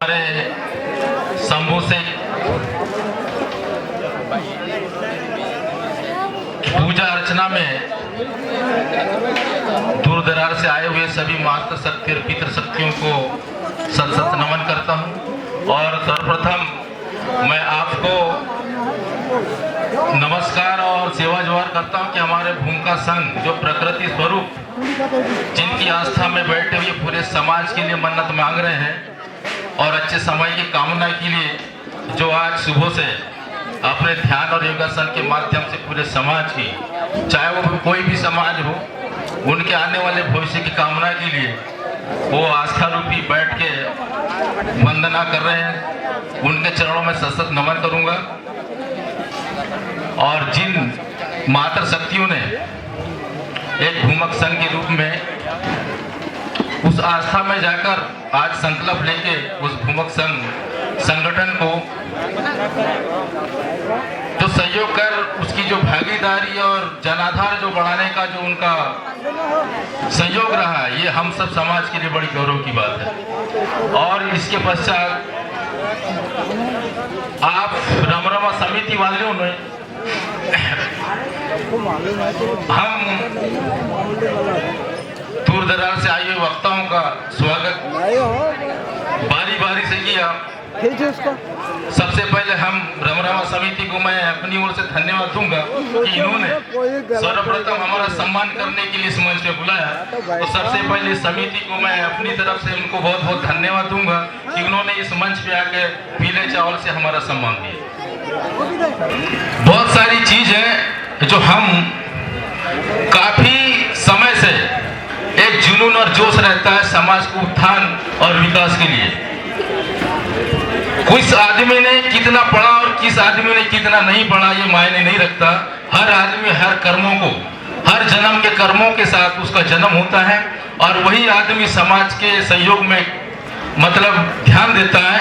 हमारे शंभू से पूजा अर्चना में दूर दराज से आए हुए सभी मातृ शक्ति और पितृ शक्तियों को सत सत नमन करता हूं। और सर्वप्रथम मैं आपको नमस्कार और सेवा जोहार करता हूं कि हमारे भूमिका संघ जो प्रकृति स्वरूप जिनकी आस्था में बैठे हुए पूरे समाज के लिए मन्नत मांग रहे हैं और अच्छे समय की कामना के लिए जो आज सुबह से अपने ध्यान और योगासन के माध्यम से पूरे समाज की, चाहे वो कोई भी समाज हो, उनके आने वाले भविष्य की कामना के लिए वो आस्था रूपी बैठ के वंदना कर रहे हैं। उनके चरणों में सशक्त नमन करूंगा। और जिन मातृ शक्तियों ने एक भूमक संघ के रूप में उस आस्था में जाकर आज संकल्प लेके उस भूमक संघ संगठन को जो सहयोग कर उसकी जो भागीदारी और जनाधार जो बढ़ाने का जो उनका सहयोग रहा है, ये हम सब समाज के लिए बड़ी गौरव की बात है। और इसके पश्चात आप रमरमा समिति वालों ने हम दूर दराज से आए हुए वक्ताओं का स्वागत बारी बारी से किया। सबसे पहले हम रमरमा समिति को मैं अपनी ओर से धन्यवाद दूंगा कि इन्होंने सर्वप्रथम हमारा सम्मान करने के लिए इस मंच पे बुलाया। तो सबसे पहले समिति को मैं अपनी तरफ से उनको बहुत बहुत धन्यवाद दूंगा कि उन्होंने इस मंच पे आके पीले चावल से हमारा सम्मान दिया। बहुत सारी चीज है जो हम काफी समय से एक जुनून और जोश रहता है समाज को उत्थान और विकास के लिए। किस आदमी ने कितना पढ़ा और किस आदमी ने कितना नहीं पढ़ा ये मायने नहीं रखता। हर आदमी हर कर्मों को, हर जन्म के कर्मों के साथ उसका जन्म होता है और वही आदमी समाज के सहयोग में मतलब ध्यान देता है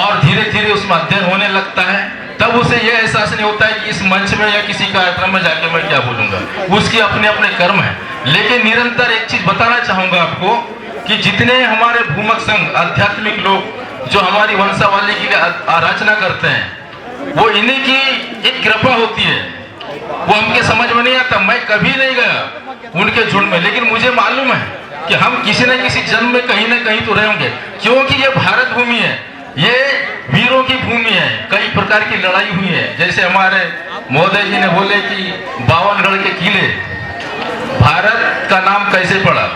और धीरे धीरे उसमें अध्ययन होने लगता है। तब उसे यह एहसास नहीं होता है कि इस मंच में या किसी कार्यक्रम में जाके मैं क्या बोलूंगा, उसके अपने अपने कर्म है। लेकिन निरंतर एक चीज बताना चाहूंगा आपको कि जितने हमारे भूमक संघ आध्यात्मिक लोग जो हमारी वंशावली के लिए आराधना करते हैं, वो इन्हीं की एक कृपा होती है। वो हमके समझ में नहीं आता, मैं कभी नहीं गया उनके झुंड में, लेकिन मुझे मालूम है कि हम किसी न किसी जन्म में कहीं ना कहीं तो रहेंगे, क्योंकि ये भारत भूमि है, ये वीरों की भूमि है। कई प्रकार की लड़ाई हुई है। जैसे हमारे मोदी जी ने बोले कि 52 के किले, भारत का नाम कैसे पड़ा?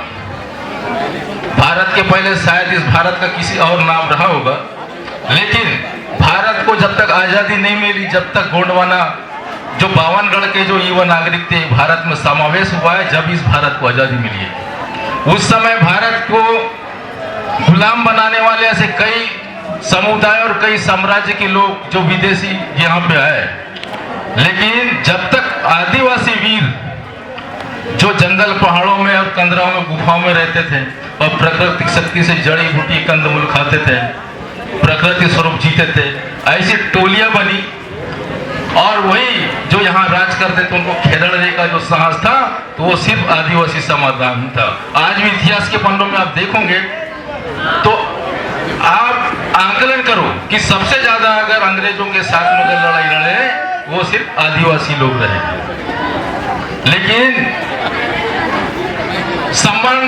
भारत के पहले शायद इस भारत का किसी और नाम रहा होगा, लेकिन भारत को जब तक आजादी नहीं मिली, जब तक गोंडवाना जो 52 के जो युवा नागरिक थे भारत में समावेश हुआ है, जब इस भारत को आजादी मिली है। उस समय भारत को गुलाम बनाने वाले ऐसे कई समुदाय और कई साम्राज्य के लोग जो विदेशी यहाँ पे आए, लेकिन जब तक आदिवासी वीर जो जंगल पहाड़ों में और कंदराओं में गुफाओं में रहते थे और प्राकृतिक शक्ति से जड़ी बूटी कंदमूल खाते थे, प्रकृति स्वरूप जीते थे, ऐसी टोलियां बनी और वही जो यहाँ राज करते थे उनको खेदड़ने का जो साहस था, तो वो सिर्फ आदिवासी समाधान था। आज भी इतिहास के पन्नों में आप देखोगे तो आप आंकलन करो कि सबसे ज्यादा अगर अंग्रेजों के साथ में अगर लड़ाई लड़े वो सिर्फ आदिवासी लोग रहे। लेकिन सम्मान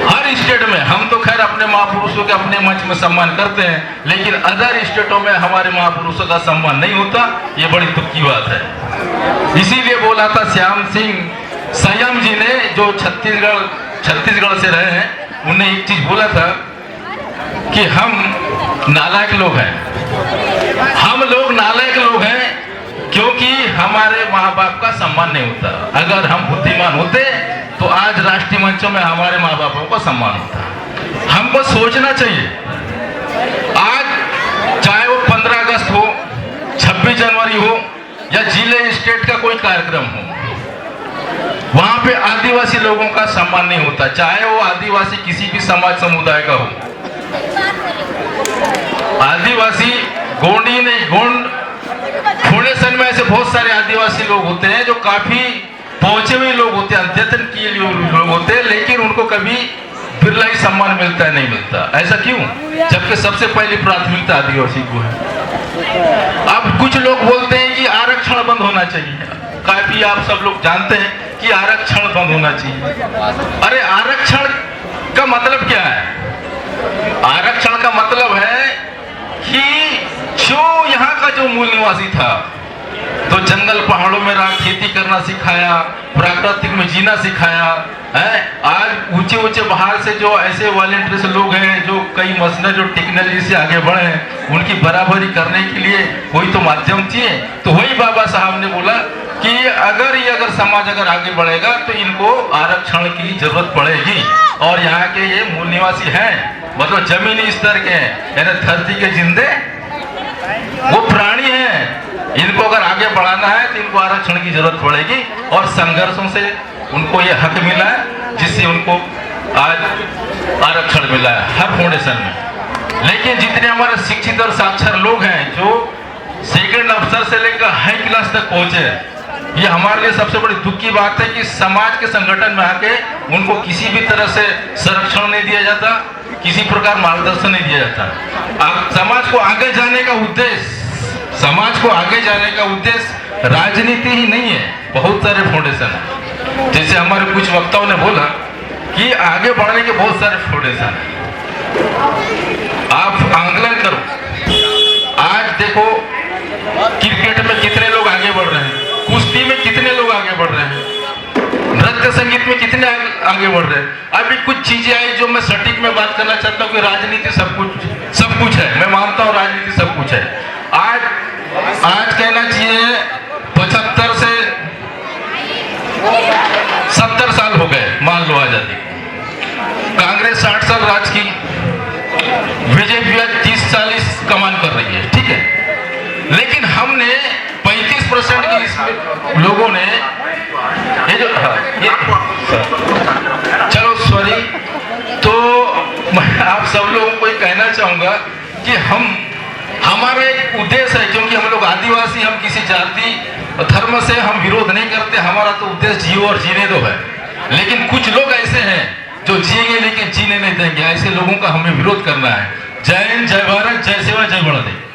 हर स्टेट में, हम तो खैर अपने महापुरुषों के अपने मंच में सम्मान करते हैं, लेकिन अदर स्टेटों में हमारे महापुरुषों का सम्मान नहीं होता। ये बड़ी दुख की बात है। इसीलिए बोला था श्याम सिंह संयम जी ने, जो छत्तीसगढ़ से रहे हैं, उन्हें एक चीज बोला था कि हम नालायक लोग हैं। हम लोग नालायक लोग हैं क्योंकि हमारे माँ बाप का सम्मान नहीं होता। अगर हम बुद्धिमान होते तो आज राष्ट्रीय मंचों में हमारे माँ बापों का सम्मान होता। हमको सोचना चाहिए, आज चाहे वो 15 अगस्त हो, 26 जनवरी हो या जिले स्टेट का कोई कार्यक्रम हो, वहां पे आदिवासी लोगों का सम्मान नहीं होता, चाहे वो आदिवासी किसी भी समाज समुदाय का हो। आदिवासी गोंडी नहीं, गोंड फोनेशन में ऐसे बहुत सारे आदिवासी लोग होते हैं जो काफी पहुंचे हुए लोग होते हैं, अध्ययन किए लोग होते हैं, लेकिन उनको कभी बिरला ही सम्मान मिलता है, नहीं मिलता। ऐसा क्यों? जबकि सबसे पहली प्राथमिकता आदिवासी को है। अब कुछ लोग बोलते हैं कि आरक्षण बंद होना चाहिए। काफी आप सब लोग जानते हैं कि आरक्षण बंद होना चाहिए। अरे आरक्षण का मतलब क्या है? आरक्षण का मतलब है कि जो यहाँ का जो मूल निवासी था, तो जंगल पहाड़ों में रहा, खेती करना सिखाया, प्राकृतिक में जीना सिखाया है। आज ऊंचे ऊंचे बाहर से जो ऐसे वॉलंटियर्स लोग हैं जो कई मसले जो टेक्नोलॉजी से आगे बढ़े हैं, उनकी बराबरी करने के लिए कोई तो माध्यम चाहिए। तो वही बाबा साहब ने बोला कि अगर समाज अगर आगे बढ़ेगा तो इनको आरक्षण की जरूरत पड़ेगी। और यहाँ के ये मूल निवासी हैं, मतलब जमीनी स्तर के हैं, यानी धरती के जिंदे वो प्राणी हैं। इनको अगर आगे बढ़ाना है तो इनको आरक्षण की जरूरत पड़ेगी। और संघर्षों से उनको ये हक मिला है, जिससे उनको आज आरक्षण मिला है हर फाउंडेशन में। लेकिन जितने हमारे शिक्षित और साक्षर लोग हैं जो सेकंड अफसर से लेकर हाई क्लास तक पहुंचे, ये हमारे लिए सबसे बड़ी दुख की बात है कि समाज के संगठन में आके उनको किसी भी तरह से संरक्षण नहीं दिया जाता, किसी प्रकार मार्गदर्शन नहीं दिया जाता। समाज को आगे जाने का उद्देश्य, समाज को आगे जाने का उद्देश्य राजनीति ही नहीं है, बहुत सारे फाउंडेशन है। जैसे हमारे कुछ वक्ताओं ने बोला कि आगे बढ़ने के बहुत सारे फाउंडेशन है। आप आंकलन करो, आज देखो क्रिकेट में कितने लोग आगे बढ़ रहे हैं, कुश्ती में कितने लोग आगे बढ़ रहे हैं, नृत्य संगीत में कितने आगे बढ़ रहे हैं। अभी कुछ चीजें आई जो मैं सटीक में बात करना चाहता हूँ कि राजनीति सब कुछ है, मैं मानता हूँ राजनीति सब कुछ है। आज कहना चाहिए 75 से 70 साल हो गए, मान लो आजादी। कांग्रेस 60 साल राज की, बीजेपी आज 30-40 कमान कर रही है, ठीक है। लेकिन हमने 35% की लोगों ने ये जो चलो सॉरी, तो मैं आप सब लोगों को कहना चाहूंगा कि हमारा एक उद्देश्य है, क्योंकि हम लोग आदिवासी, हम किसी जाति धर्म से हम विरोध नहीं करते, हमारा तो उद्देश्य जियो और जीने दो है। लेकिन कुछ लोग ऐसे हैं जो जिएंगे लेकिन जीने नहीं देंगे, ऐसे लोगों का हमें विरोध करना है। जय हिंद, जय भारत, जय सेवा, जय बड़ा देव।